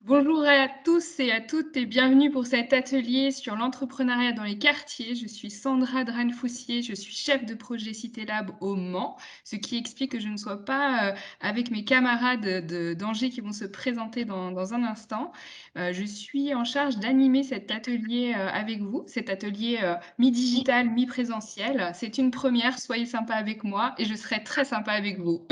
Bonjour à tous et à toutes et bienvenue pour cet atelier sur l'entrepreneuriat dans les quartiers. Je suis Sandra Drane-Foussier, je suis chef de projet Cité Lab au Mans, ce qui explique que je ne sois pas avec mes camarades d'Angers qui vont se présenter dans un instant. Je suis en charge d'animer cet atelier avec vous, cet atelier mi-digital, mi-présentiel. C'est une première, soyez sympa avec moi et je serai très sympa avec vous.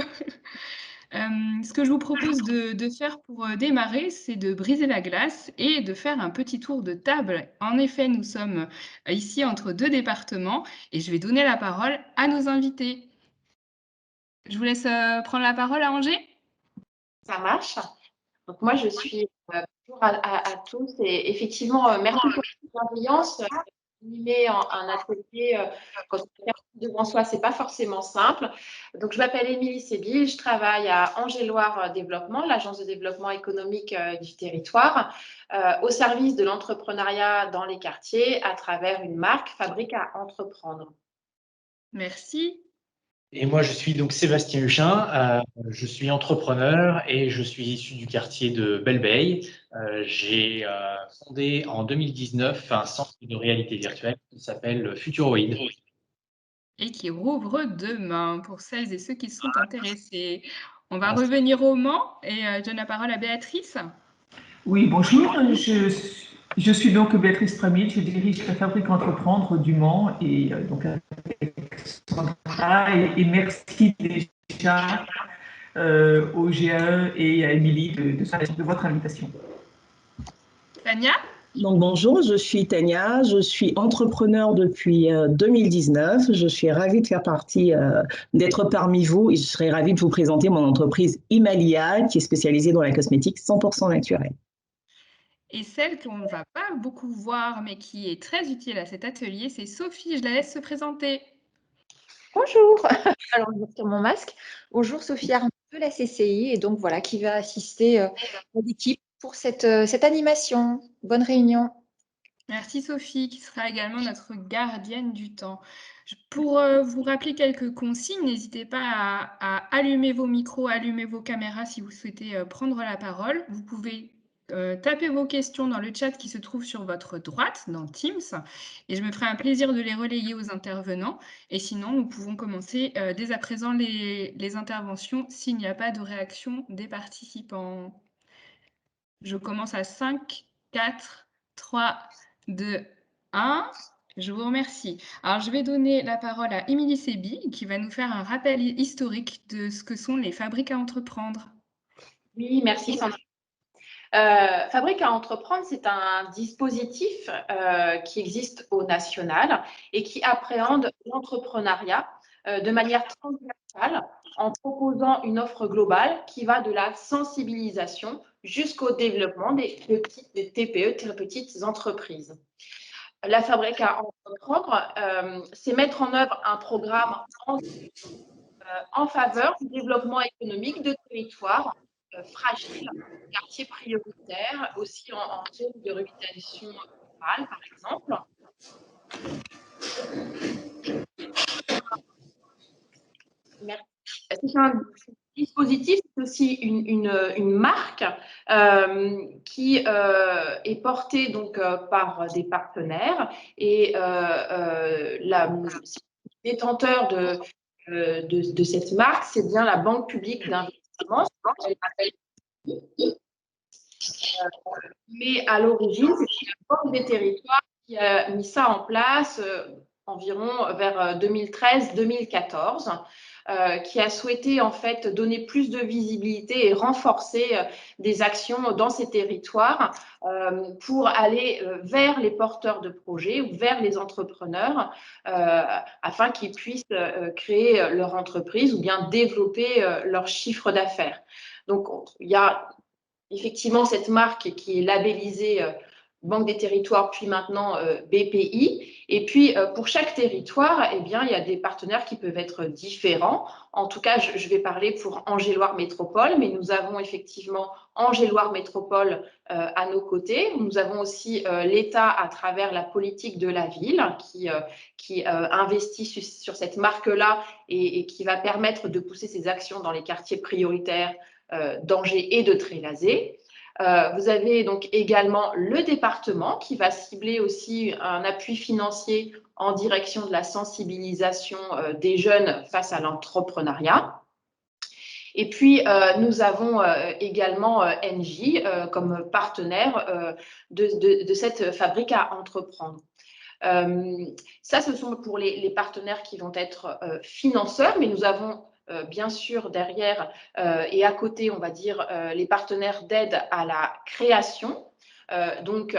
Ce que je vous propose de faire pour, démarrer, c'est de briser la glace et de faire un petit tour de table. En effet, nous sommes, ici entre 2 départements et je vais donner la parole à nos invités. Je vous laisse, prendre la parole à Angers? Ça marche. Donc moi, je suis bonjour à tous et effectivement, merci pour la bienveillance. Animer un atelier quand on a personne devant soi, c'est pas forcément simple. Donc je m'appelle Émilie Sébil, je travaille à Angers-Loire Développement, l'agence de développement économique du territoire, au service de l'entrepreneuriat dans les quartiers à travers une marque Fabrique à entreprendre. Merci. Et moi, je suis donc Sébastien Huchin, je suis entrepreneur et je suis issu du quartier de Belle-Beille. J'ai fondé en 2019 un centre de réalité virtuelle qui s'appelle Futuroid. Et qui rouvre demain pour celles et ceux qui sont intéressés. On va revenir au Mans et je donne la parole à Béatrice. Oui, bonjour. Je suis donc Béatrice Pramil, je dirige la Fabrique Entreprendre du Mans et donc avec Sandra et merci déjà au GAE et à Émilie de votre invitation. Tania? Donc bonjour, je suis Tania, je suis entrepreneur depuis 2019. Je suis ravie de faire partie, d'être parmi vous et je serais ravie de vous présenter mon entreprise Imalia qui est spécialisée dans la cosmétique 100% naturelle. Et celle qu'on ne va pas beaucoup voir, mais qui est très utile à cet atelier, c'est Sophie. Je la laisse se présenter. Bonjour. Alors, je retire mon masque. Bonjour, Sophie Arnaud de la CCI et donc voilà qui va assister l'équipe pour cette animation. Bonne réunion. Merci Sophie, qui sera également notre gardienne du temps. Pour vous rappeler quelques consignes, n'hésitez pas à allumer vos micros, allumer vos caméras si vous souhaitez prendre la parole. Vous pouvez taper vos questions dans le chat qui se trouve sur votre droite, dans Teams, et je me ferai un plaisir de les relayer aux intervenants. Et sinon, nous pouvons commencer dès à présent les interventions s'il n'y a pas de réaction des participants. Je commence à 5, 4, 3, 2, 1. Je vous remercie. Alors, je vais donner la parole à Émilie Sébi, qui va nous faire un rappel historique de ce que sont les fabriques à entreprendre. Oui, merci Sandra. Fabrique à entreprendre, c'est un dispositif qui existe au national et qui appréhende l'entrepreneuriat de manière transversale en proposant une offre globale qui va de la sensibilisation jusqu'au développement des TPE, très petites entreprises. La Fabrique à entreprendre, c'est mettre en œuvre un programme en faveur du développement économique de territoires fragiles, quartiers prioritaires, aussi en zone de revitalisation rurale, par exemple. Merci. C'est un dispositif, c'est aussi une marque qui est portée donc, par des partenaires et le détenteur de cette marque, c'est bien la Banque publique d'investissement. Mais à l'origine, c'est la Banque des territoires qui a mis ça en place environ vers 2013-2014. Qui a souhaité en fait donner plus de visibilité et renforcer des actions dans ces territoires pour aller vers les porteurs de projets ou vers les entrepreneurs afin qu'ils puissent créer leur entreprise ou bien développer leur chiffre d'affaires. Donc, il y a effectivement cette marque qui est labellisée Banque des territoires, puis maintenant BPI. Et puis, pour chaque territoire, eh bien, il y a des partenaires qui peuvent être différents. En tout cas, je vais parler pour Angers-Loire Métropole, mais nous avons effectivement Angers-Loire Métropole à nos côtés. Nous avons aussi l'État à travers la politique de la ville qui investit sur cette marque-là et qui va permettre de pousser ses actions dans les quartiers prioritaires d'Angers et de Trélazé. Vous avez donc également le département qui va cibler aussi un appui financier en direction de la sensibilisation des jeunes face à l'entrepreneuriat. Et puis, nous avons également Engie comme partenaire de cette fabrique à entreprendre. Ça, ce sont pour les partenaires qui vont être financeurs, mais nous avons bien sûr derrière et à côté, on va dire, les partenaires d'aide à la création. Donc,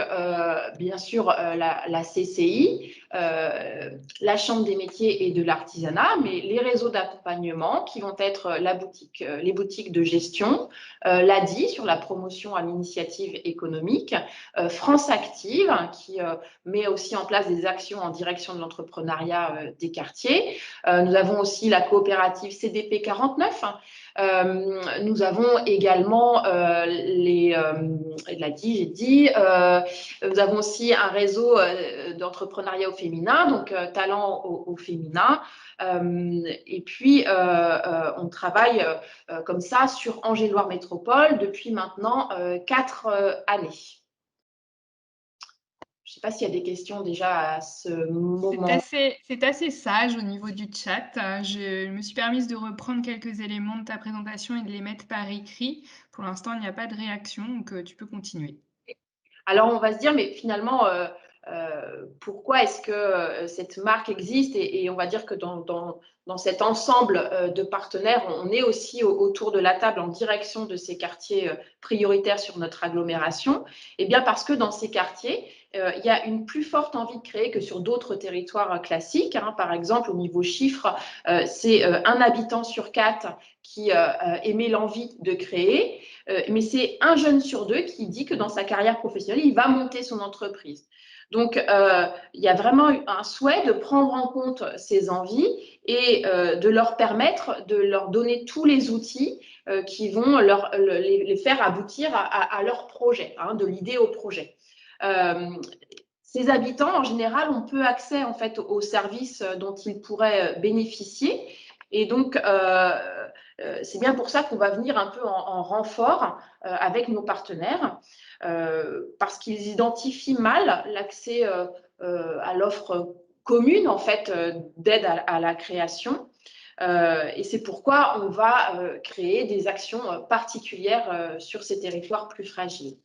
bien sûr, la CCI, la Chambre des métiers et de l'artisanat, mais les réseaux d'accompagnement qui vont être les boutiques de gestion, l'ADI sur la promotion à l'initiative économique, France Active qui met aussi en place des actions en direction de l'entrepreneuriat des quartiers. Nous avons aussi la coopérative CDP 49. Nous avons également nous avons aussi un réseau d'entrepreneuriat au féminin, donc talent au féminin. Et puis, on travaille comme ça sur Angers-Loire Métropole depuis maintenant 4 années. Je ne sais pas s'il y a des questions déjà à ce moment. C'est assez sage au niveau du chat. Je me suis permise de reprendre quelques éléments de ta présentation et de les mettre par écrit. Pour l'instant, il n'y a pas de réaction, donc tu peux continuer. Alors, on va se dire, mais finalement, pourquoi est-ce que cette marque existe et on va dire que dans cet ensemble de partenaires, on est aussi autour de la table en direction de ces quartiers prioritaires sur notre agglomération. Eh bien, parce que dans ces quartiers, il y a une plus forte envie de créer que sur d'autres territoires classiques. Par exemple, au niveau chiffre, c'est 1 habitant sur 4 qui émet l'envie de créer, mais c'est 1 jeune sur 2 qui dit que dans sa carrière professionnelle, il va monter son entreprise. Donc, il y a vraiment un souhait de prendre en compte ces envies et de leur permettre, de leur donner tous les outils qui vont les faire aboutir à leur projet, de l'idée au projet. Ces habitants, en général, ont peu accès en fait aux services dont ils pourraient bénéficier. Et donc, c'est bien pour ça qu'on va venir un peu en renfort avec nos partenaires, parce qu'ils identifient mal l'accès à l'offre commune en fait d'aide à la création. Et c'est pourquoi on va créer des actions particulières sur ces territoires plus fragiles.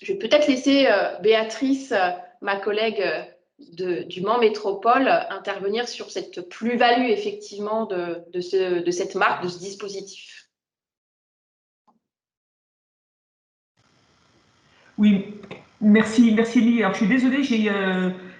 Je vais peut-être laisser Béatrice, ma collègue du Mans Métropole, intervenir sur cette plus-value effectivement de cette marque, de ce dispositif. Oui, merci Elie. Alors je suis désolée,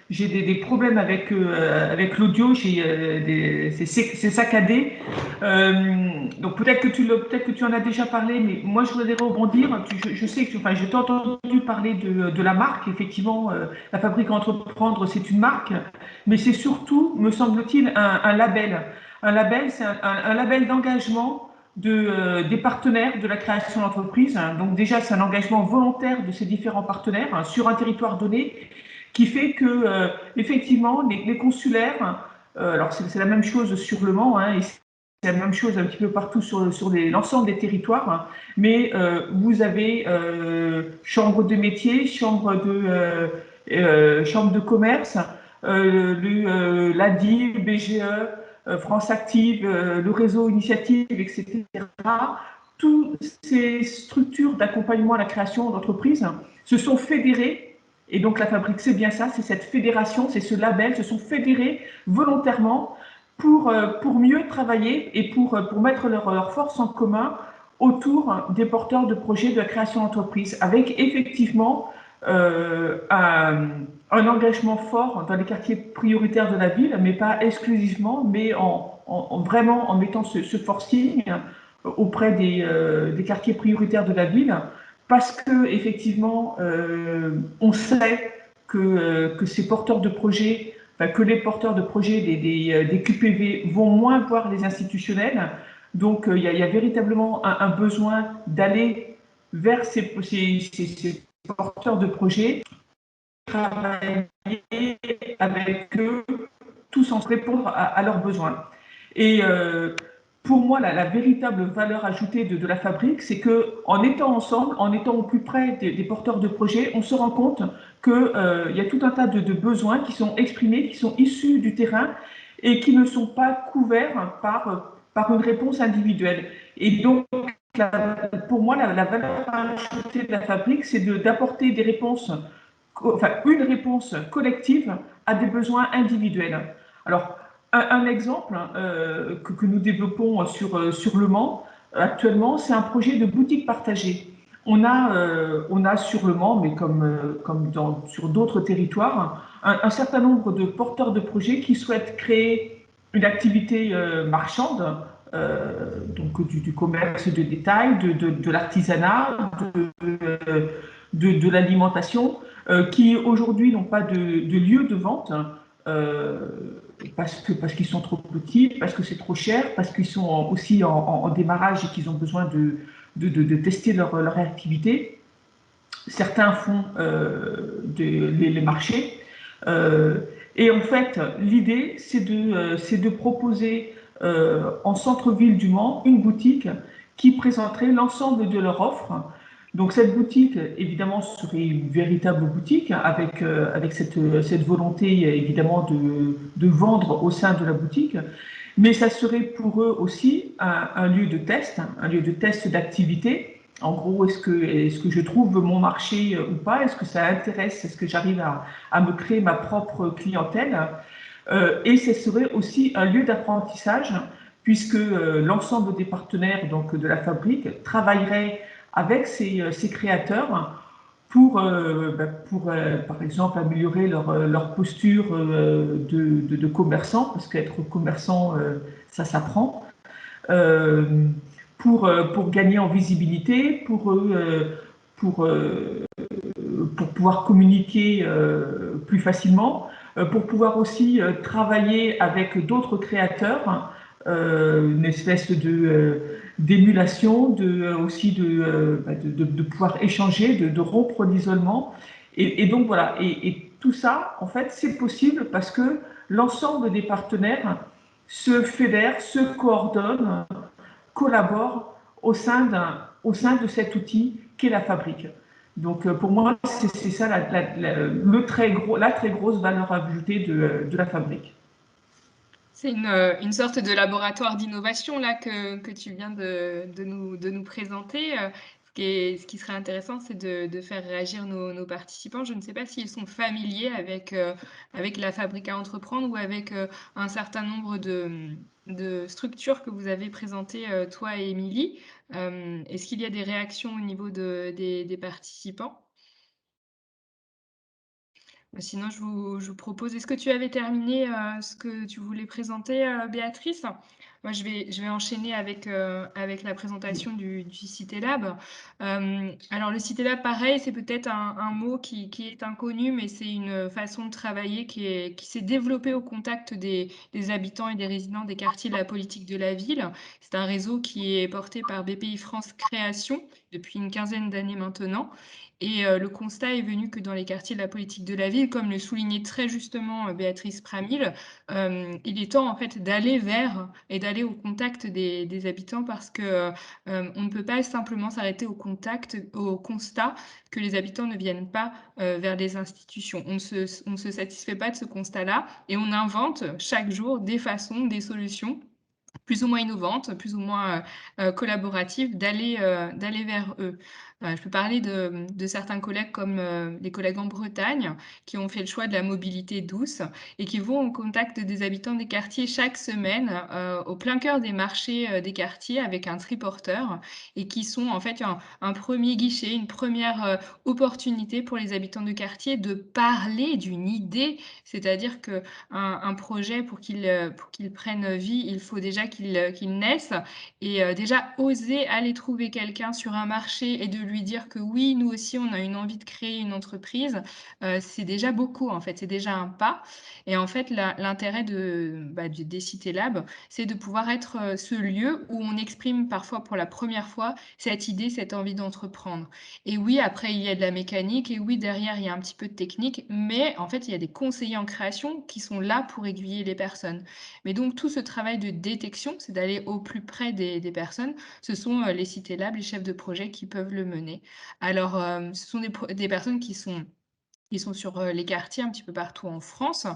j'ai des problèmes avec l'audio, c'est saccadé. Donc peut-être que tu en as déjà parlé, mais moi je voudrais rebondir. Je sais que je t'ai entendu parler de la marque. Effectivement, la fabrique à entreprendre, c'est une marque, mais c'est surtout, me semble-t-il, un label. Un label, c'est un label d'engagement des partenaires de la création d'entreprise. Donc déjà, c'est un engagement volontaire de ces différents partenaires sur un territoire donné qui fait que, effectivement, les consulaires, alors c'est la même chose sur le Mans, et c'est la même chose un petit peu partout sur l'ensemble des territoires, mais vous avez chambre de métier, chambre de commerce, l'ADI, le BGE, France Active, le réseau Initiative, etc. Toutes ces structures d'accompagnement à la création d'entreprises se sont fédérées, et donc la fabrique, c'est bien ça, c'est cette fédération, c'est ce label, se sont fédérées volontairement pour mieux travailler et pour mettre leurs forces en commun autour des porteurs de projets de la création d'entreprise, avec effectivement un engagement fort dans les quartiers prioritaires de la ville, mais pas exclusivement, mais vraiment en mettant ce forcing auprès des quartiers prioritaires de la ville, parce que effectivement, on sait que ces porteurs de projets, que les porteurs de projets des QPV vont moins voir les institutionnels. Donc, il y a véritablement un besoin d'aller vers ces porteurs de projets, travailler avec eux, tous en répondre à leurs besoins. Et pour moi, la véritable valeur ajoutée de la fabrique, c'est qu'en étant ensemble, en étant au plus près des porteurs de projets, on se rend compte qu'il y a tout un tas de besoins qui sont exprimés, qui sont issus du terrain et qui ne sont pas couverts par une réponse individuelle. Et donc, pour moi, la valeur ajoutée de la fabrique, c'est d'apporter des réponses, enfin une réponse collective à des besoins individuels. Alors, un exemple que nous développons sur Le Mans actuellement, c'est un projet de boutique partagée. On a sur Le Mans, mais comme sur d'autres territoires, un certain nombre de porteurs de projets qui souhaitent créer une activité marchande, donc du commerce de détail, de l'artisanat, de l'alimentation, qui aujourd'hui n'ont pas de lieu de vente. Parce qu'ils sont trop petits, parce que c'est trop cher, parce qu'ils sont aussi en démarrage et qu'ils ont besoin de tester leur activité. Certains font les marchés. Et en fait, l'idée, c'est de proposer en centre-ville du Mans une boutique qui présenterait l'ensemble de leur offre. Donc cette boutique, évidemment, serait une véritable boutique avec cette volonté, évidemment, de vendre au sein de la boutique. Mais ça serait pour eux aussi un lieu de test d'activité. En gros, est-ce que je trouve mon marché ou pas? Est-ce que ça intéresse? Est-ce que j'arrive à me créer ma propre clientèle? Et ce serait aussi un lieu d'apprentissage, puisque l'ensemble des partenaires donc, de la fabrique travailleraient avec ces créateurs pour par exemple, améliorer leur posture de commerçant, parce qu'être commerçant, ça s'apprend, pour gagner en visibilité, pour pouvoir communiquer plus facilement, pour pouvoir aussi travailler avec d'autres créateurs, une espèce d'émulation, aussi de pouvoir échanger, de rompre l'isolement. Et donc voilà, et tout ça, en fait, c'est possible parce que l'ensemble des partenaires se fédèrent, se coordonnent, collaborent au sein de cet outil qu'est la fabrique. Donc pour moi, c'est ça la très grosse valeur ajoutée de la fabrique. C'est une sorte de laboratoire d'innovation là que tu viens de nous présenter. Ce qui serait intéressant, c'est de faire réagir nos participants. Je ne sais pas s'ils sont familiers avec la fabrique à entreprendre ou avec un certain nombre de structures que vous avez présentées, toi et Émilie. Est-ce qu'il y a des réactions au niveau des participants? Sinon, je vous propose, est-ce que tu avais terminé ce que tu voulais présenter, Béatrice? Moi, je vais enchaîner avec la présentation du CitéLab. Alors, le CitéLab, pareil, c'est peut-être un mot qui est inconnu, mais c'est une façon de travailler qui s'est développée au contact des habitants et des résidents des quartiers de la politique de la ville. C'est un réseau qui est porté par BPI France Création depuis une quinzaine d'années maintenant. Et le constat est venu que dans les quartiers de la politique de la ville, comme le soulignait très justement Béatrice Pramil, il est temps en fait d'aller vers et d'aller au contact des habitants parce que on ne peut pas simplement s'arrêter au constat que les habitants ne viennent pas vers les institutions. On ne se satisfait pas de ce constat-là et on invente chaque jour des façons, des solutions plus ou moins innovantes, plus ou moins collaboratives, d'aller vers eux. Je peux parler de certains collègues comme les collègues en Bretagne qui ont fait le choix de la mobilité douce et qui vont au contact des habitants des quartiers chaque semaine au plein cœur des marchés des quartiers avec un triporteur et qui sont en fait un premier guichet, une première opportunité pour les habitants de quartier de parler d'une idée, c'est-à-dire qu'un projet pour qu'il prenne vie, il faut déjà qu'il naisse et déjà oser aller trouver quelqu'un sur un marché et de lui dire que oui, nous aussi, on a une envie de créer une entreprise, c'est déjà beaucoup en fait, c'est déjà un pas et en fait l'intérêt des CitéLab, c'est de pouvoir être, ce lieu où on exprime parfois pour la première fois cette idée, cette envie d'entreprendre et oui, après il y a de la mécanique et oui, derrière il y a un petit peu de technique, mais en fait, il y a des conseillers en création qui sont là pour aiguiller les personnes. Mais donc tout ce travail de détection action, c'est d'aller au plus près des personnes. Ce sont les Cités Lab, les chefs de projet qui peuvent le mener. Alors, ce sont des personnes qui sont sur, les quartiers un petit peu partout en France,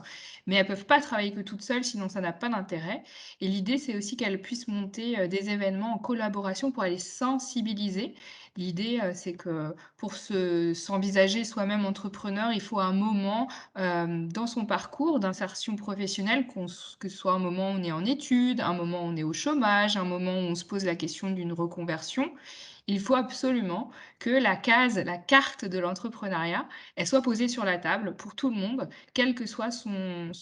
mais elles peuvent pas travailler que toutes seules, sinon ça n'a pas d'intérêt et l'idée, c'est aussi qu'elles puissent monter, des événements en collaboration pour aller sensibiliser. L'idée, c'est que pour s'envisager soi-même entrepreneur, il faut un moment, dans son parcours d'insertion professionnelle, que ce soit un moment où on est en études, un moment où on est au chômage, un moment où on se pose la question d'une reconversion. Il faut absolument que la carte de l'entrepreneuriat, elle soit posée sur la table pour tout le monde, quel que soit son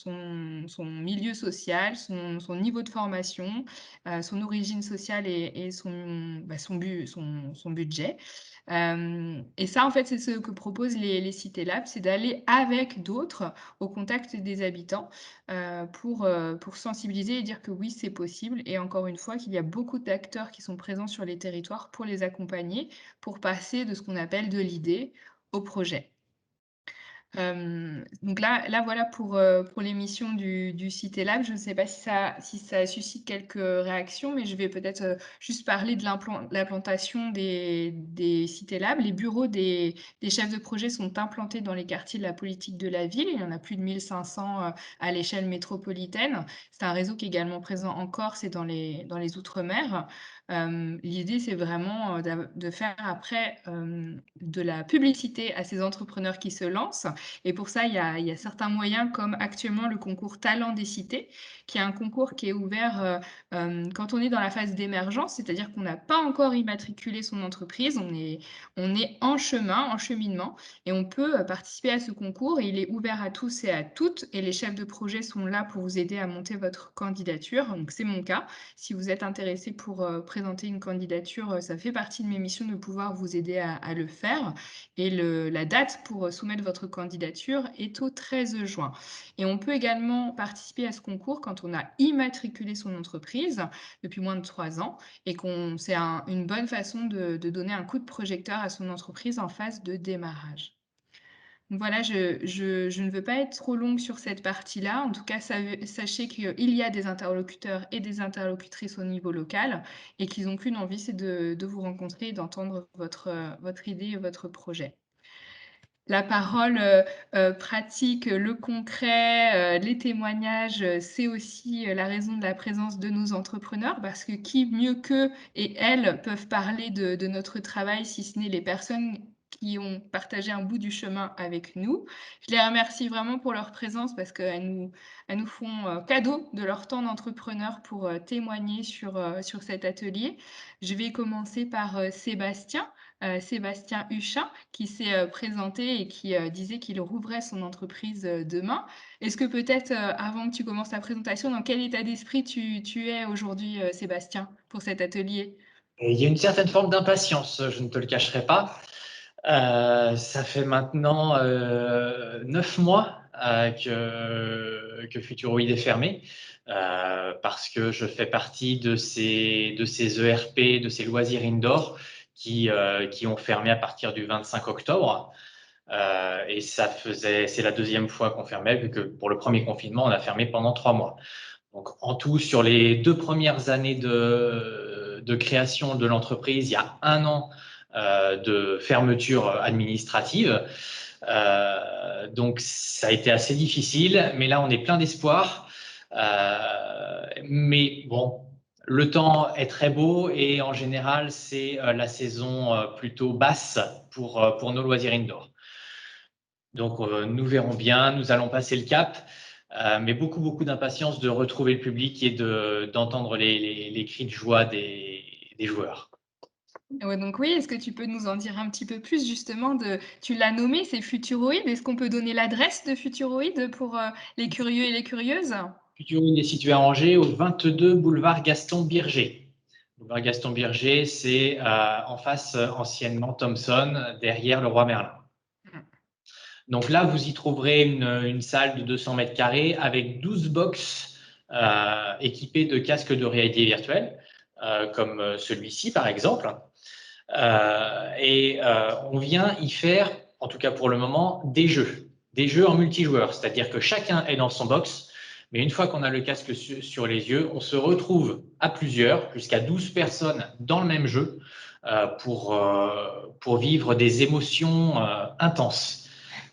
milieu social, son niveau de formation, son origine sociale et son budget. Et ça, en fait, c'est ce que proposent les Cités Labs, c'est d'aller avec d'autres au contact des habitants, pour sensibiliser et dire que oui, c'est possible et encore une fois, qu'il y a beaucoup d'acteurs qui sont présents sur les territoires pour les accompagner, pour passer de ce qu'on appelle de l'idée au projet. Donc là voilà pour l'émission du Cité Lab. Je ne sais pas si ça suscite quelques réactions, mais je vais peut-être, juste parler de l'implantation des Cités Lab. Les bureaux des chefs de projet sont implantés dans les quartiers de la politique de la ville. Il y en a plus de 1 500, à l'échelle métropolitaine. C'est un réseau qui est également présent en Corse et dans les outre-mer. L'idée, c'est vraiment, de faire après, de la publicité à ces entrepreneurs qui se lancent et pour ça, il y a certains moyens comme actuellement le concours Talents des cités, qui est un concours qui est ouvert, quand on est dans la phase d'émergence, c'est-à-dire qu'on n'a pas encore immatriculé son entreprise, on est en chemin, en cheminement et on peut, participer à ce concours et il est ouvert à tous et à toutes et les chefs de projet sont là pour vous aider à monter votre candidature. Donc c'est mon cas. Si vous êtes intéressé pour, présenter une candidature, ça fait partie de mes missions de pouvoir vous aider à le faire et la date pour soumettre votre candidature est au 13 juin. Et on peut également participer à ce concours quand on a immatriculé son entreprise depuis moins de 3 ans et c'est une bonne façon de donner un coup de projecteur à son entreprise en phase de démarrage. Donc voilà, je ne veux pas être trop longue sur cette partie-là. En tout cas, sachez qu'il y a des interlocuteurs et des interlocutrices au niveau local et qu'ils n'ont qu'une envie, c'est de vous rencontrer et d'entendre votre idée et votre projet. La parole, pratique, le concret, les témoignages, c'est aussi, la raison de la présence de nos entrepreneurs parce que qui mieux qu'eux et elles peuvent parler de notre travail si ce n'est les personnes qui ont partagé un bout du chemin avec nous. Je les remercie vraiment pour leur présence parce qu'elles nous font, cadeau de leur temps d'entrepreneur pour, témoigner sur cet atelier. Je vais commencer par, Sébastien Huchin qui s'est, présenté et qui, disait qu'il rouvrait son entreprise, demain. Est-ce que peut-être, avant que tu commences ta présentation, dans quel état d'esprit tu es aujourd'hui, Sébastien, pour cet atelier? Et il y a une certaine forme d'impatience, je ne te le cacherai pas. Ça fait maintenant 9 mois que Futuroid est fermé parce que je fais partie de ces ERP, de ces loisirs indoor qui ont fermé à partir du 25 octobre. Et c'est la deuxième fois qu'on fermait, vu que pour le premier confinement, on a fermé pendant 3 mois. Donc, en tout, sur les 2 premières années de création de l'entreprise, il y a 1 an de fermeture administrative. Donc, ça a été assez difficile, mais là, on est plein d'espoir. Mais bon, le temps est très beau et en général, c'est la saison plutôt basse pour nos loisirs indoor. Donc, nous verrons bien, nous allons passer le cap. Mais beaucoup d'impatience de retrouver le public et d'entendre les cris de joie des joueurs. Ouais, donc oui, est-ce que tu peux nous en dire un petit peu plus justement tu l'as nommé, c'est Futuroid. Est-ce qu'on peut donner l'adresse de Futuroid pour, les curieux et les curieuses? Futuroid est situé à Angers, au 22 boulevard Gaston Birger. Boulevard Gaston Birger, c'est en face anciennement Thomson, derrière le Roi Merlin. Donc là, vous y trouverez une salle de 200 mètres carrés avec 12 box équipées de casques de réalité virtuelle, comme celui-ci par exemple. On vient y faire, en tout cas pour le moment, des jeux en multijoueur. C'est-à-dire que chacun est dans son box, Mais une fois qu'on a le casque sur les yeux, on se retrouve à plusieurs, jusqu'à 12 personnes dans le même jeu pour vivre des émotions intenses.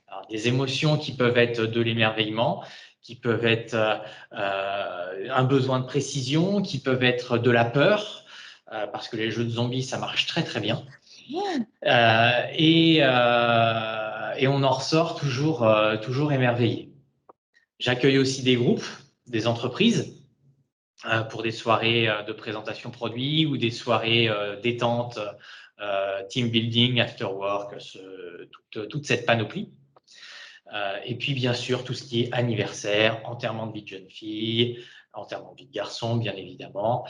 Alors, des émotions qui peuvent être de l'émerveillement, qui peuvent être un besoin de précision, qui peuvent être de la peur, parce que les jeux de zombies, ça marche très très bien. Et on en ressort toujours émerveillé. J'accueille aussi des groupes, des entreprises, pour des soirées de présentation produits ou des soirées détente, team building, after work, toute cette panoplie. Et puis, bien sûr, tout ce qui est anniversaire, enterrement de vie de jeune fille, enterrement de vie de garçon, bien évidemment.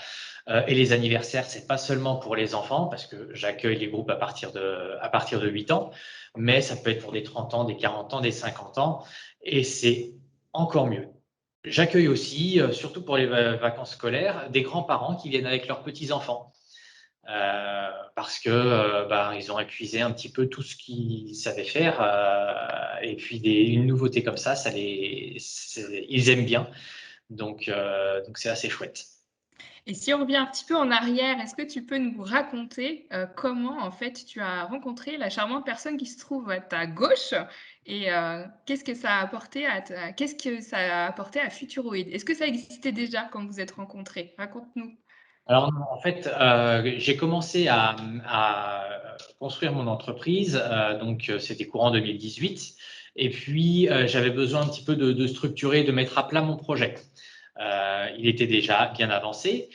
Et les anniversaires, c'est pas seulement pour les enfants, parce que j'accueille les groupes à partir de 8 ans, mais ça peut être pour des 30 ans, des 40 ans, des 50 ans, et c'est encore mieux. J'accueille aussi, surtout pour les vacances scolaires, des grands-parents qui viennent avec leurs petits-enfants. Parce que ils ont épuisé un petit peu tout ce qu'ils savaient faire, et puis une nouveauté comme ça, ils aiment bien, donc c'est assez chouette. Et si on revient un petit peu en arrière, est-ce que tu peux nous raconter comment en fait tu as rencontré la charmante personne qui se trouve à ta gauche et qu'est-ce que ça a apporté à Futuroid? Est-ce que ça existait déjà quand vous êtes rencontrés? Raconte-nous. Alors, en fait, j'ai commencé à construire mon entreprise, donc c'était courant 2018. Et puis, j'avais besoin un petit peu de structurer, de mettre à plat mon projet. Il était déjà bien avancé.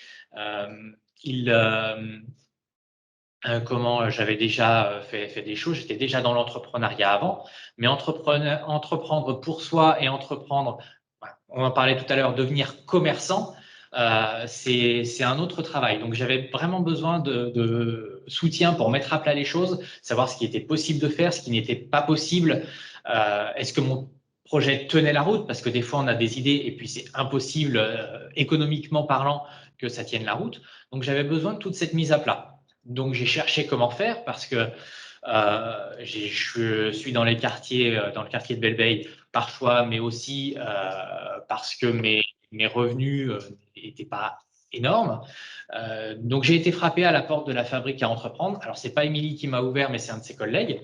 J'avais déjà fait des choses, j'étais déjà dans l'entrepreneuriat avant, mais entreprendre pour soi et on en parlait tout à l'heure, devenir commerçant, c'est un autre travail. Donc, j'avais vraiment besoin de soutien pour mettre à plat les choses, savoir ce qui était possible de faire, ce qui n'était pas possible. Est-ce que mon projet tenait la route? Parce que des fois, on a des idées et puis c'est impossible, économiquement parlant, que ça tienne la route. Donc, j'avais besoin de toute cette mise à plat. Donc, j'ai cherché comment faire parce que je suis dans le quartier de Belle-Veille par choix, mais aussi parce que mes revenus n'étaient pas énormes. Donc, j'ai été frappé à la porte de la fabrique à entreprendre. Alors, c'est pas Émilie qui m'a ouvert, mais c'est un de ses collègues.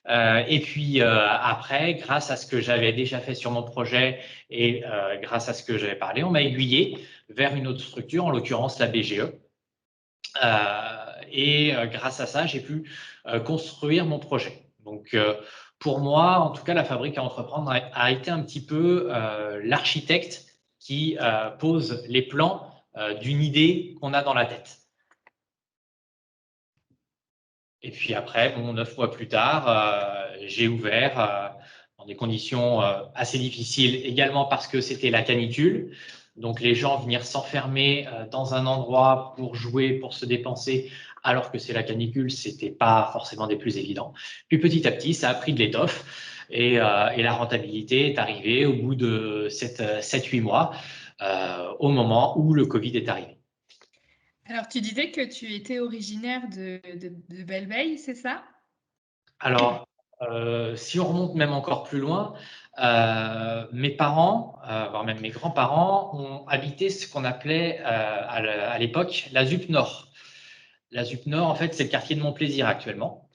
Et puis après, grâce à ce que j'avais déjà fait sur mon projet et grâce à ce que j'avais parlé, on m'a aiguillé vers une autre structure, en l'occurrence la BGE. Et grâce à ça, j'ai pu construire mon projet. Donc, pour moi, en tout cas, la fabrique à entreprendre a été un petit peu l'architecte qui pose les plans d'une idée qu'on a dans la tête. Et puis après, 9 mois plus tard, j'ai ouvert dans des conditions assez difficiles, également parce que c'était la canicule. Donc, les gens venir s'enfermer dans un endroit pour jouer, pour se dépenser, alors que c'est la canicule, c'était pas forcément des plus évidents. Puis petit à petit, ça a pris de l'étoffe et la rentabilité est arrivée au bout de 7-8 mois, au moment où le Covid est arrivé. Alors, tu disais que tu étais originaire de Belle-Veille, c'est ça? Alors, si on remonte même encore plus loin, mes parents, voire même mes grands-parents, ont habité ce qu'on appelait à l'époque la ZUP Nord. La ZUP Nord, en fait, c'est le quartier de Mon-Plaisir actuellement.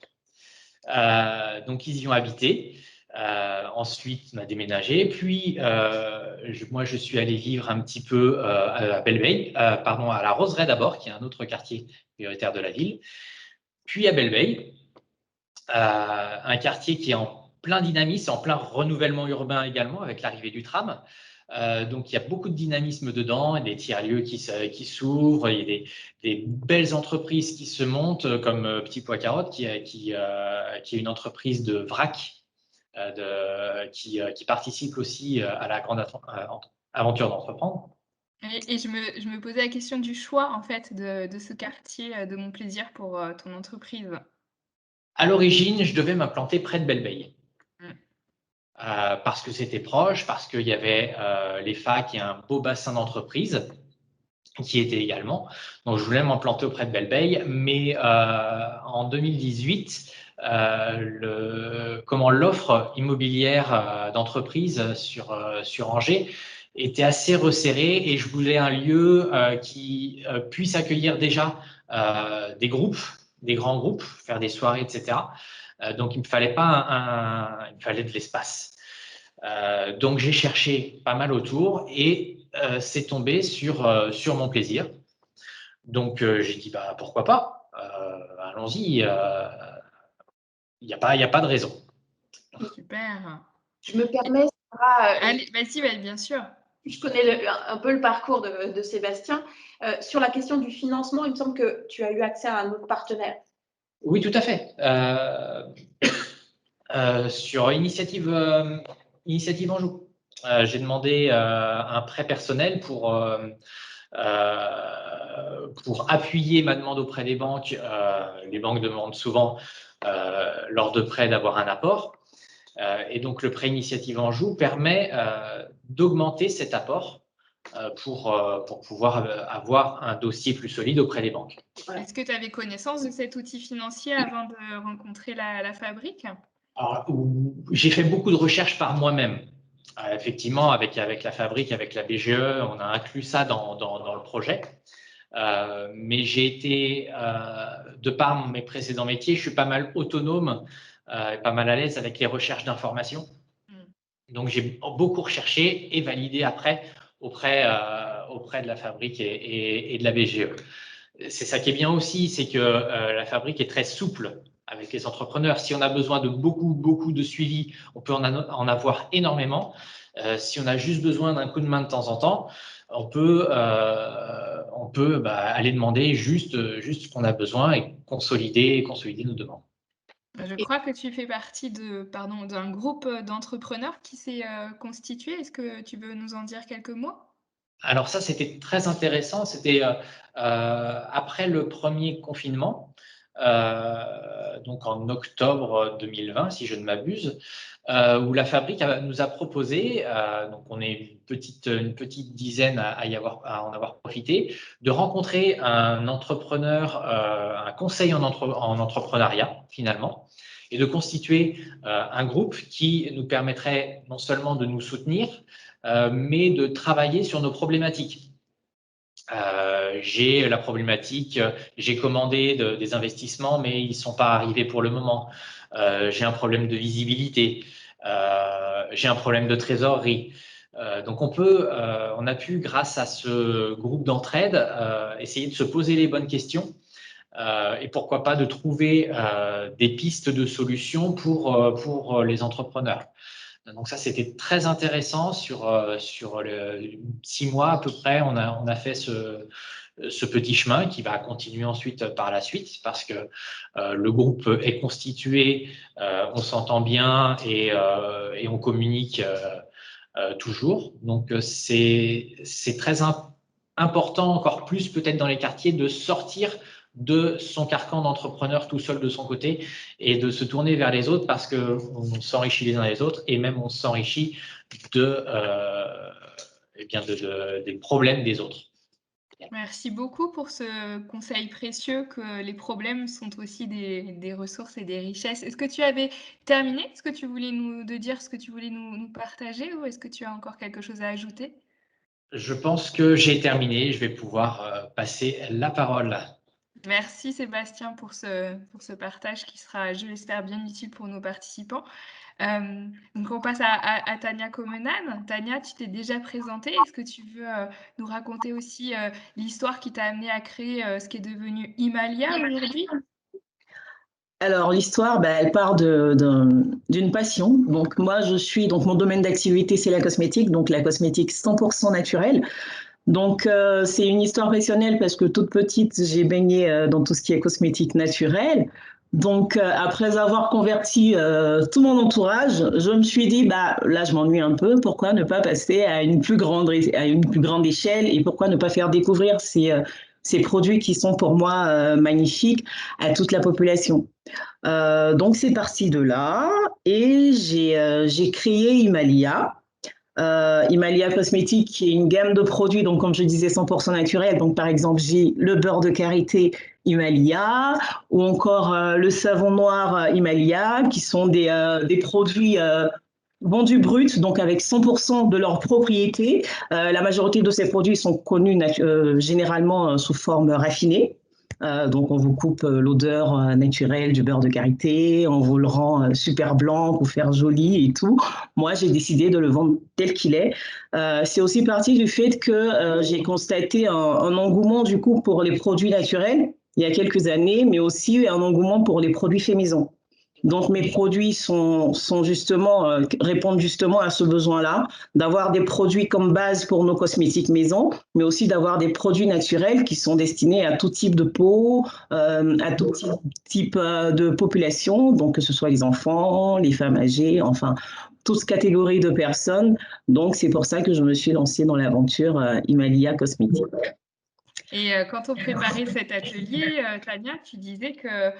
Donc, ils y ont habité. Ensuite, on a déménagé. Puis, moi, je suis allé vivre un petit peu à Belle-Veille, pardon, à la Roseraie d'abord, qui est un autre quartier prioritaire de la ville. Puis à Belle-Veille, un quartier qui est en plein dynamisme, en plein renouvellement urbain également, avec l'arrivée du tram. Donc, il y a beaucoup de dynamisme dedans, des tiers-lieux qui s'ouvrent, il y a des belles entreprises qui se montent, comme Petit Pois Carotte, qui est une entreprise de vrac, qui participe aussi à la grande aventure d'entreprendre. Et je me posais la question du choix, en fait, de ce quartier de Mon-Plaisir pour ton entreprise. À l'origine, je devais m'implanter près de Belle-Veille. Parce que c'était proche, parce qu'il y avait les facs et un beau bassin d'entreprises qui était également. Donc, je voulais m'implanter auprès de Belle-Veille, mais en 2018, l'offre immobilière d'entreprise sur Angers était assez resserré et je voulais un lieu qui puisse accueillir déjà des groupes, des grands groupes, faire des soirées, etc. Donc, il me fallait il me fallait de l'espace. Donc, j'ai cherché pas mal autour et c'est tombé sur mon plaisir. Donc, j'ai dit, bah, pourquoi pas, allons-y, il n'y a pas de raison. Super. Je me permets, Sarah, Allez, vas-y, bien sûr. je connais un peu le parcours de Sébastien. Sur la question du financement, il me semble que tu as eu accès à un autre partenaire. Oui, tout à fait. Sur Initiative Anjou, j'ai demandé un prêt personnel pour appuyer ma demande auprès des banques. Les banques demandent souvent, lors de prêts, d'avoir un apport. Et donc, le prêt Initiative Anjou permet d'augmenter cet apport pour pouvoir avoir un dossier plus solide auprès des banques. Est-ce que tu avais connaissance de cet outil financier avant de rencontrer la fabrique? Alors, j'ai fait beaucoup de recherches par moi-même. Effectivement, avec la fabrique, avec la BGE, on a inclus ça dans le projet. Mais j'ai été, de par mes précédents métiers, je suis pas mal autonome, pas mal à l'aise avec les recherches d'informations. Donc, j'ai beaucoup recherché et validé après auprès de la fabrique et de la BGE. C'est ça qui est bien aussi, c'est que la fabrique est très souple avec les entrepreneurs. Si on a besoin de beaucoup de suivi, on peut en avoir énormément. Si on a juste besoin d'un coup de main de temps en temps, on peut aller demander juste ce qu'on a besoin et consolider nos demandes. Je crois que tu fais partie d'un groupe d'entrepreneurs qui s'est constitué. Est-ce que tu veux nous en dire quelques mots? Alors ça, c'était très intéressant. C'était après le premier confinement, donc en octobre 2020, si je ne m'abuse, où la fabrique nous a proposé, donc on est une petite dizaine à en avoir profité, de rencontrer un entrepreneur, un conseil en entrepreneuriat finalement, et de constituer un groupe qui nous permettrait non seulement de nous soutenir, mais de travailler sur nos problématiques. J'ai la problématique, j'ai commandé des investissements, mais ils ne sont pas arrivés pour le moment. J'ai un problème de visibilité, j'ai un problème de trésorerie. Donc on a pu, grâce à ce groupe d'entraide, essayer de se poser les bonnes questions et pourquoi pas de trouver des pistes de solutions pour les entrepreneurs. Donc ça, c'était très intéressant. Sur 6 mois à peu près, on a fait ce petit chemin qui va continuer ensuite par la suite parce que le groupe est constitué, on s'entend bien et on communique toujours. Donc c'est très important, encore plus peut-être dans les quartiers, de sortir de son carcan d'entrepreneur tout seul de son côté et de se tourner vers les autres parce qu'on s'enrichit les uns les autres et même on s'enrichit des problèmes des autres. Merci beaucoup pour ce conseil précieux que les problèmes sont aussi des ressources et des richesses. Est-ce que tu avais terminé ce que tu voulais dire ce que tu voulais nous partager ou est-ce que tu as encore quelque chose à ajouter? Je pense que j'ai terminé. Je vais pouvoir passer la parole. Merci Sébastien pour ce partage qui sera, je l'espère, bien utile pour nos participants. Donc on passe à Tania Comenan. Tania, tu t'es déjà présentée. Est-ce que tu veux nous raconter aussi l'histoire qui t'a amené à créer ce qui est devenu Imalia aujourd'hui? Alors l'histoire, elle part d'une passion. Donc moi, mon domaine d'activité, c'est la cosmétique, donc la cosmétique 100% naturelle. Donc c'est une histoire passionnelle parce que toute petite, j'ai baigné dans tout ce qui est cosmétique naturelle. Donc après avoir converti tout mon entourage, je me suis dit, là je m'ennuie un peu, pourquoi ne pas passer à une plus grande échelle et pourquoi ne pas faire découvrir ces produits qui sont pour moi magnifiques à toute la population. Donc c'est parti de là et j'ai créé Imalia. Imalia Cosmétique, qui est une gamme de produits, donc comme je disais, 100% naturel. Donc par exemple, j'ai le beurre de karité Imalia ou encore le savon noir Imalia, qui sont des produits vendus bruts, donc avec 100% de leur propriété. La majorité de ces produits sont connus généralement sous forme raffinée. Donc, on vous coupe l'odeur naturelle du beurre de karité, on vous le rend super blanc pour faire joli et tout. Moi, j'ai décidé de le vendre tel qu'il est. C'est aussi parti du fait que j'ai constaté un engouement du coup pour les produits naturels il y a quelques années, mais aussi un engouement pour les produits faits maison. Donc, mes produits répondent justement à ce besoin-là, d'avoir des produits comme base pour nos cosmétiques maison, mais aussi d'avoir des produits naturels qui sont destinés à tout type de peau, à tout type de population, donc que ce soit les enfants, les femmes âgées, enfin, toute catégorie de personnes. Donc, c'est pour ça que je me suis lancée dans l'aventure Himalaya Cosmétique. Et quand on préparait cet atelier, Tania, tu disais que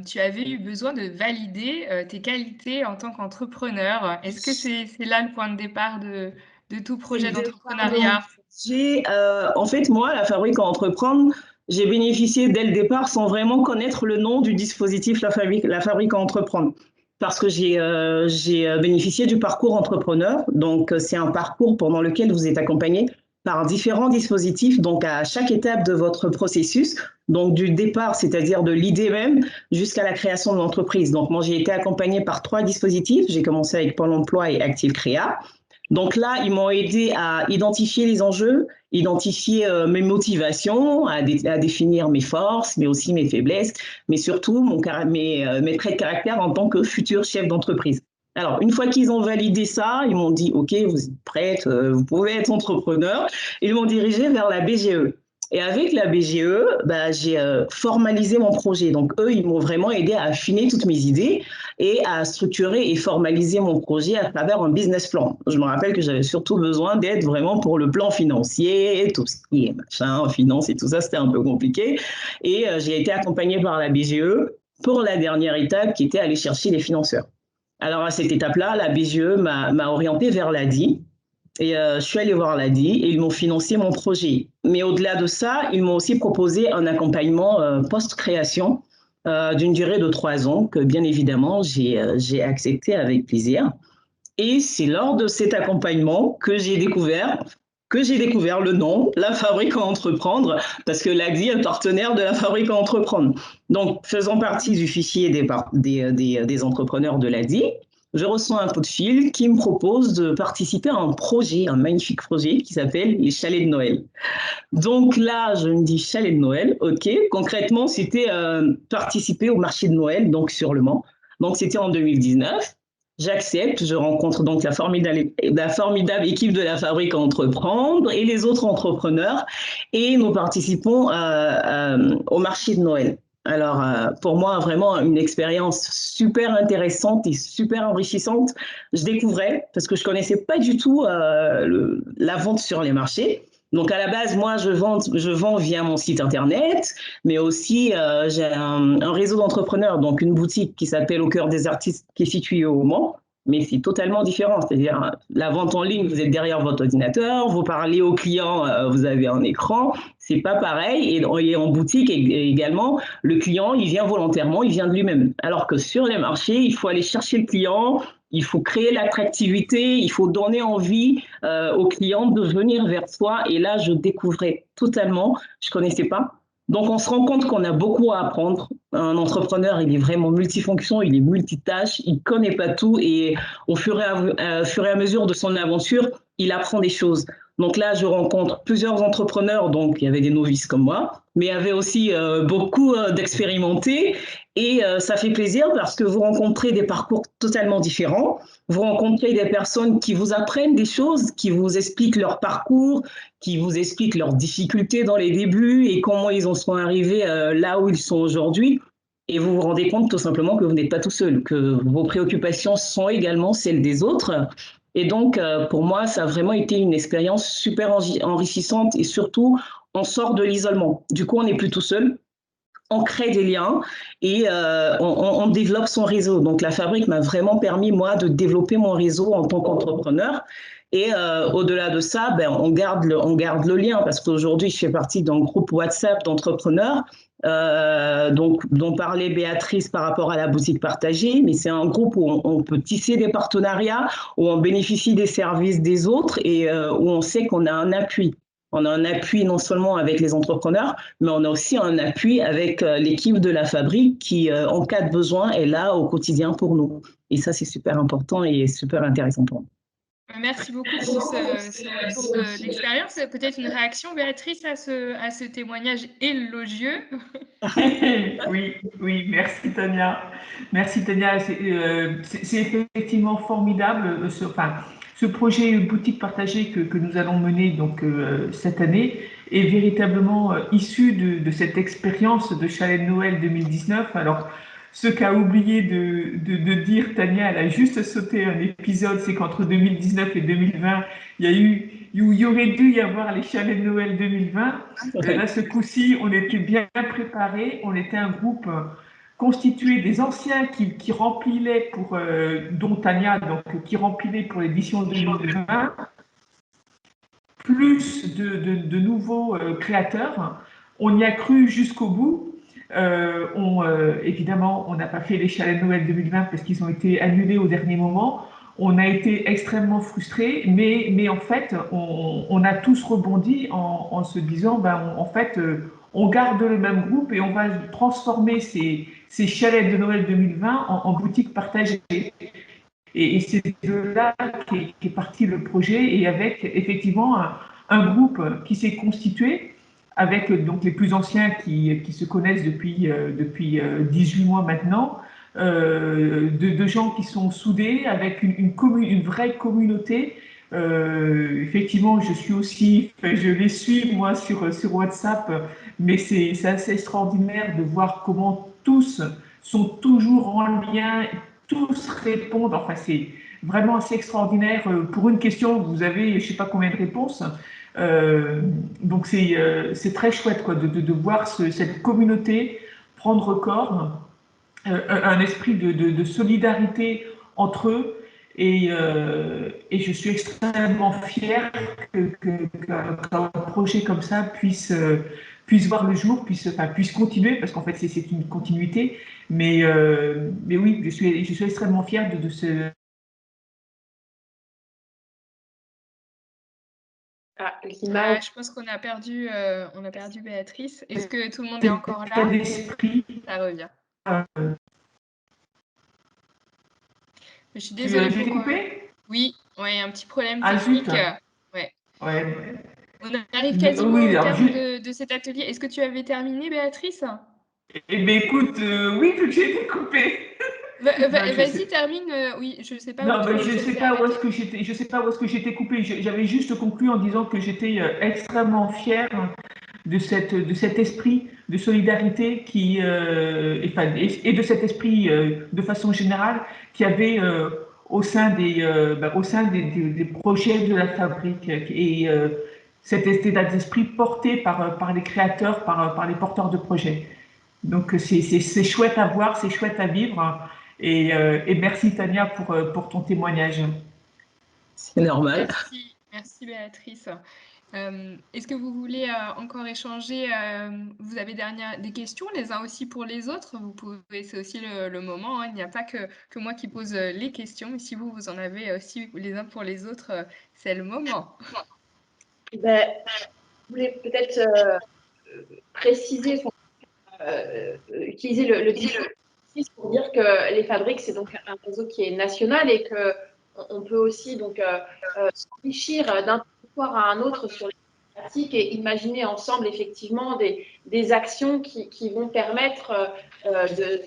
tu avais eu besoin de valider tes qualités en tant qu'entrepreneur. Est-ce que c'est là le point de départ de tout projet d'entrepreneuriat? En fait, moi, la fabrique à entreprendre, j'ai bénéficié dès le départ sans vraiment connaître le nom du dispositif La fabrique à entreprendre. Parce que j'ai bénéficié du parcours entrepreneur. Donc, c'est un parcours pendant lequel vous êtes accompagné par différents dispositifs, donc à chaque étape de votre processus, donc du départ, c'est-à-dire de l'idée même, jusqu'à la création de l'entreprise. Donc moi, j'ai été accompagnée par 3 dispositifs. J'ai commencé avec Pôle emploi et Active Créa. Donc là, ils m'ont aidé à identifier les enjeux, identifier mes motivations, à définir mes forces, mais aussi mes faiblesses, mais surtout mes traits de caractère en tant que futur chef d'entreprise. Alors, une fois qu'ils ont validé ça, ils m'ont dit « Ok, vous êtes prête, vous pouvez être entrepreneur ». Ils m'ont dirigé vers la BGE. Et avec la BGE, j'ai formalisé mon projet. Donc, eux, ils m'ont vraiment aidé à affiner toutes mes idées et à structurer et formaliser mon projet à travers un business plan. Je me rappelle que j'avais surtout besoin d'aide vraiment pour le plan financier, tout ce qui est machin, finance et tout ça, c'était un peu compliqué. Et j'ai été accompagnée par la BGE pour la dernière étape qui était aller chercher les financeurs. Alors, à cette étape-là, la BGE m'a orientée vers l'ADI. Et je suis allée voir l'ADI et ils m'ont financé mon projet. Mais au-delà de ça, ils m'ont aussi proposé un accompagnement post-création d'une durée de 3 ans que, bien évidemment, j'ai accepté avec plaisir. Et c'est lors de cet accompagnement que j'ai découvert le nom, La Fabrique à entreprendre, parce que l'ADI est partenaire de La Fabrique à entreprendre. Donc, faisant partie du fichier des entrepreneurs de l'ADI, je reçois un coup de fil qui me propose de participer à un projet, un magnifique projet qui s'appelle les Chalets de Noël. Donc là, je me dis chalet de Noël, ok. Concrètement, c'était participer au marché de Noël, donc sur le Mans. Donc c'était en 2019. J'accepte, je rencontre donc la formidable équipe de la Fabrique à entreprendre et les autres entrepreneurs et nous participons au marché de Noël. Alors, pour moi, vraiment une expérience super intéressante et super enrichissante. Je découvrais, parce que je ne connaissais pas du tout la vente sur les marchés. Donc, à la base, moi, je vends via mon site internet, mais aussi j'ai un réseau d'entrepreneurs, donc une boutique qui s'appelle Au cœur des artistes, qui est située au Mans. Mais c'est totalement différent, c'est-à-dire la vente en ligne, vous êtes derrière votre ordinateur, vous parlez aux clients, vous avez un écran, c'est pas pareil. Et en boutique également, le client, il vient volontairement, il vient de lui-même. Alors que sur les marchés, il faut aller chercher le client, il faut créer l'attractivité, il faut donner envie aux clients de venir vers soi. Et là, je découvrais totalement, je connaissais pas. Donc, on se rend compte qu'on a beaucoup à apprendre. Un entrepreneur, il est vraiment multifonction, il est multitâche, il ne connaît pas tout et au fur et à mesure de son aventure, il apprend des choses. Donc là, je rencontre plusieurs entrepreneurs, donc il y avait des novices comme moi, mais il y avait aussi beaucoup d'expérimentés et ça fait plaisir parce que vous rencontrez des parcours totalement différents, vous rencontrez des personnes qui vous apprennent des choses, qui vous expliquent leur parcours, qui vous expliquent leurs difficultés dans les débuts et comment ils en sont arrivés là où ils sont aujourd'hui. Et vous vous rendez compte tout simplement que vous n'êtes pas tout seul, que vos préoccupations sont également celles des autres. Et donc, pour moi, ça a vraiment été une expérience super enrichissante et surtout, on sort de l'isolement. Du coup, on n'est plus tout seul. On crée des liens et on développe son réseau. Donc, la fabrique m'a vraiment permis, moi, de développer mon réseau en tant qu'entrepreneur. Et au-delà de ça, on garde le lien parce qu'aujourd'hui, je fais partie d'un groupe WhatsApp d'entrepreneurs dont parlait Béatrice par rapport à la boutique partagée, mais c'est un groupe où on peut tisser des partenariats, où on bénéficie des services des autres et où on sait qu'on a un appui. On a un appui non seulement avec les entrepreneurs, mais on a aussi un appui avec l'équipe de la fabrique qui, en cas de besoin, est là au quotidien pour nous. Et ça, c'est super important et super intéressant pour nous. Merci beaucoup pour ce retour d'expérience. Peut-être une réaction, Béatrice, à ce témoignage élogieux. Oui, oui, merci Tania. Merci Tania. C'est effectivement formidable ce projet boutique partagée que nous allons mener donc cette année est véritablement issu de cette expérience de Chalet de Noël 2019. Alors, ce qu'a oublié de dire Tania, elle a juste sauté un épisode, c'est qu'entre 2019 et 2020, il y aurait dû y avoir les chalets de Noël 2020. Là, ce coup-ci, on était bien préparés. On était un groupe constitué des anciens qui remplilaient dont Tania, donc, qui remplilait pour l'édition 2020, plus de nouveaux créateurs. On y a cru jusqu'au bout. Évidemment, on n'a pas fait les chalets de Noël 2020 parce qu'ils ont été annulés au dernier moment. On a été extrêmement frustrés, mais en fait, on a tous rebondi en se disant, en fait, on garde le même groupe et on va transformer ces chalets de Noël 2020 en boutique partagée. Et c'est de là qu'est parti le projet et avec effectivement un groupe qui s'est constitué avec donc les plus anciens qui se connaissent depuis 18 mois maintenant, de gens qui sont soudés avec une vraie communauté. Effectivement, je les suis moi sur WhatsApp, mais c'est assez extraordinaire de voir comment tous sont toujours en lien, tous répondent. Enfin, c'est vraiment assez extraordinaire. Pour une question, vous avez je ne sais pas combien de réponses. Donc c'est très chouette quoi, de voir cette communauté prendre corps, un esprit de solidarité entre eux. Et je suis extrêmement fière qu'un projet comme ça puisse voir le jour, puisse continuer, parce qu'en fait c'est une continuité. Mais oui, je suis extrêmement fière de ce. Je pense qu'on a perdu Béatrice. Est-ce que tout le monde est encore là? D'esprit. Ça revient. Je suis désolée Tu as été pour... coupé? Oui, ouais, un petit problème Zut. technique. Ouais. Ouais. On arrive quasiment Oui, au alors, terme de cet atelier. Est-ce que tu avais terminé, Béatrice? Eh bien, écoute, oui, vu que j'ai été coupée. Vas-y, termine. Oui, je ne sais pas où Non, mais je tu sais t'es pas où arrêtée. est-ce que j'étais. Je sais pas où est-ce que j'étais coupée. J'avais juste conclu en disant que j'étais extrêmement fière de cet esprit de solidarité et de cet esprit de façon générale qui avait au sein des projets de la fabrique et cet état d'esprit porté par les créateurs, par les porteurs de projets. Donc c'est chouette à voir, c'est chouette à vivre et merci Tania pour ton témoignage. C'est normal. Merci Béatrice. Est-ce que vous voulez encore échanger? Vous avez des questions les uns aussi pour les autres? Vous pouvez, c'est aussi le moment, hein. Il n'y a pas que moi qui pose les questions, mais si vous en avez aussi les uns pour les autres, c'est le moment. Je voulais peut-être préciser, utiliser le titre pour dire que les fabriques, c'est donc un réseau qui est national et qu'on peut aussi donc s'enrichir d'un territoire à un autre sur les pratiques et imaginer ensemble effectivement des actions qui vont permettre de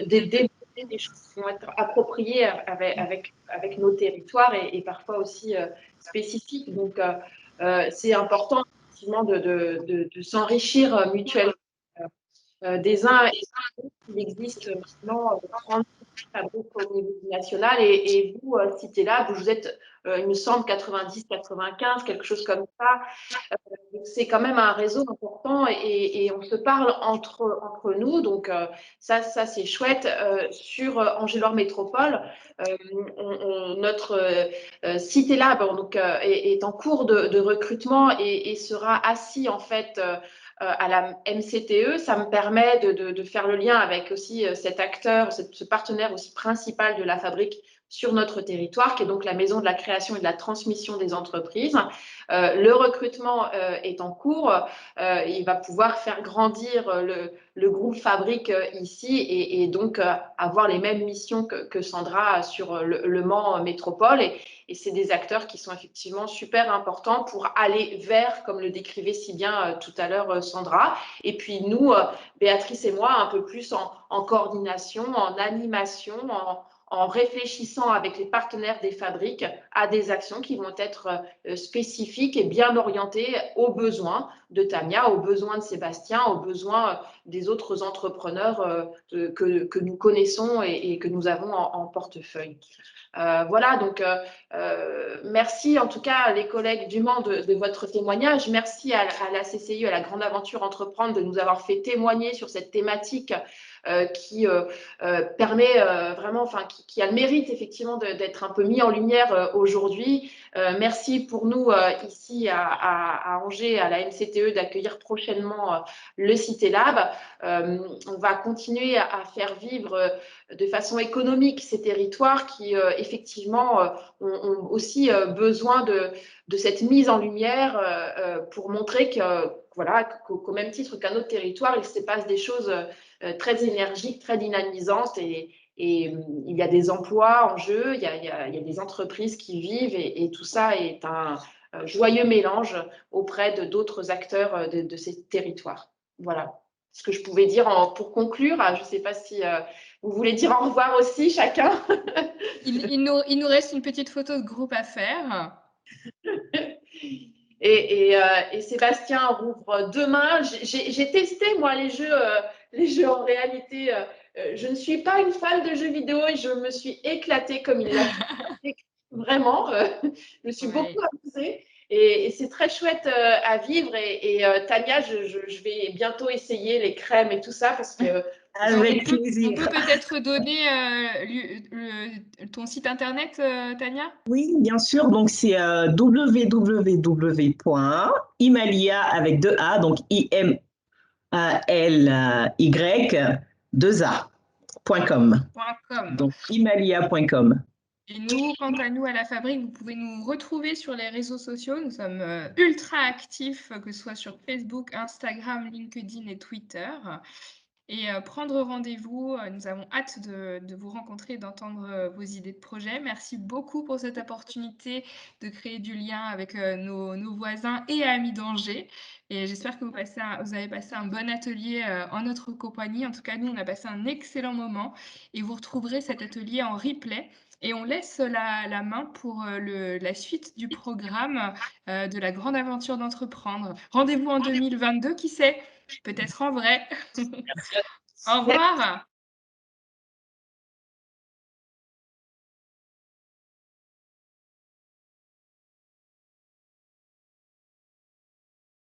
développer des choses qui vont être appropriées avec nos territoires et parfois aussi spécifiques. Donc, c'est important effectivement de s'enrichir mutuellement des uns et des autres. Il existe maintenant 30 fabriques au niveau national et vous, CitéLab, vous êtes, il me semble, 90-95, quelque chose comme ça. C'est quand même un réseau important et on se parle entre nous. Donc, ça c'est chouette. Sur Angélor Métropole, notre CitéLab donc, est en cours de recrutement et sera assis en fait à la MCTE. Ça me permet de faire le lien avec aussi cet acteur, ce partenaire aussi principal de la fabrique sur notre territoire, qui est donc la maison de la création et de la transmission des entreprises. Le recrutement est en cours. Il va pouvoir faire grandir le groupe Fabrique ici et donc avoir les mêmes missions que Sandra sur le Mans Métropole. Et c'est des acteurs qui sont effectivement super importants pour aller vers, comme le décrivait si bien tout à l'heure Sandra. Et puis nous, Béatrice et moi, un peu plus en coordination, en animation, en réfléchissant avec les partenaires des fabriques à des actions qui vont être spécifiques et bien orientées aux besoins de Tania, aux besoins de Sébastien, aux besoins des autres entrepreneurs que nous connaissons et que nous avons en portefeuille. Voilà, donc merci en tout cas les collègues du Mans de votre témoignage. Merci à la CCI, à la Grande Aventure Entreprendre de nous avoir fait témoigner sur cette thématique qui permet vraiment, enfin, qui a le mérite effectivement d'être un peu mis en lumière aujourd'hui. Merci pour nous ici à Angers, à la MCTE, d'accueillir prochainement le Cité Lab. On va continuer à faire vivre de façon économique ces territoires qui effectivement ont aussi besoin de cette mise en lumière pour montrer que voilà, qu'au même titre qu'un autre territoire, il se passe des choses très énergiques, très dynamisantes et il y a des emplois en jeu, il y a des entreprises qui vivent et tout ça est un joyeux mélange auprès d'autres acteurs de ces territoires. Voilà ce que je pouvais dire pour conclure. Je ne sais pas si vous voulez dire au revoir aussi chacun. Il nous reste une petite photo de groupe à faire. Et Sébastien rouvre demain. J'ai testé, moi, les jeux en réalité. Je ne suis pas une fan de jeux vidéo et je me suis éclatée comme il l'a fait. Vraiment, je me suis beaucoup amusée. Et c'est très chouette à vivre. Et Tania, je vais bientôt essayer les crèmes et tout ça parce que avec plaisir. On peut peut-être donner ton site internet, Tania? Oui, bien sûr. Donc, c'est www.imalia avec 2 A, donc IMALY 2 A.com. Donc, imalia.com. Et nous, quant à nous, à la Fabrique, vous pouvez nous retrouver sur les réseaux sociaux. Nous sommes ultra actifs, que ce soit sur Facebook, Instagram, LinkedIn et Twitter. Et prendre rendez-vous. Nous avons hâte de vous rencontrer et d'entendre vos idées de projet. Merci beaucoup pour cette opportunité de créer du lien avec nos voisins et amis d'Angers. Et j'espère que vous avez passé un bon atelier en notre compagnie. En tout cas, nous, on a passé un excellent moment. Et vous retrouverez cet atelier en replay. Et on laisse la main pour la suite du programme de la grande aventure d'entreprendre. Rendez-vous en 2022, qui sait? Peut-être en vrai. Au revoir.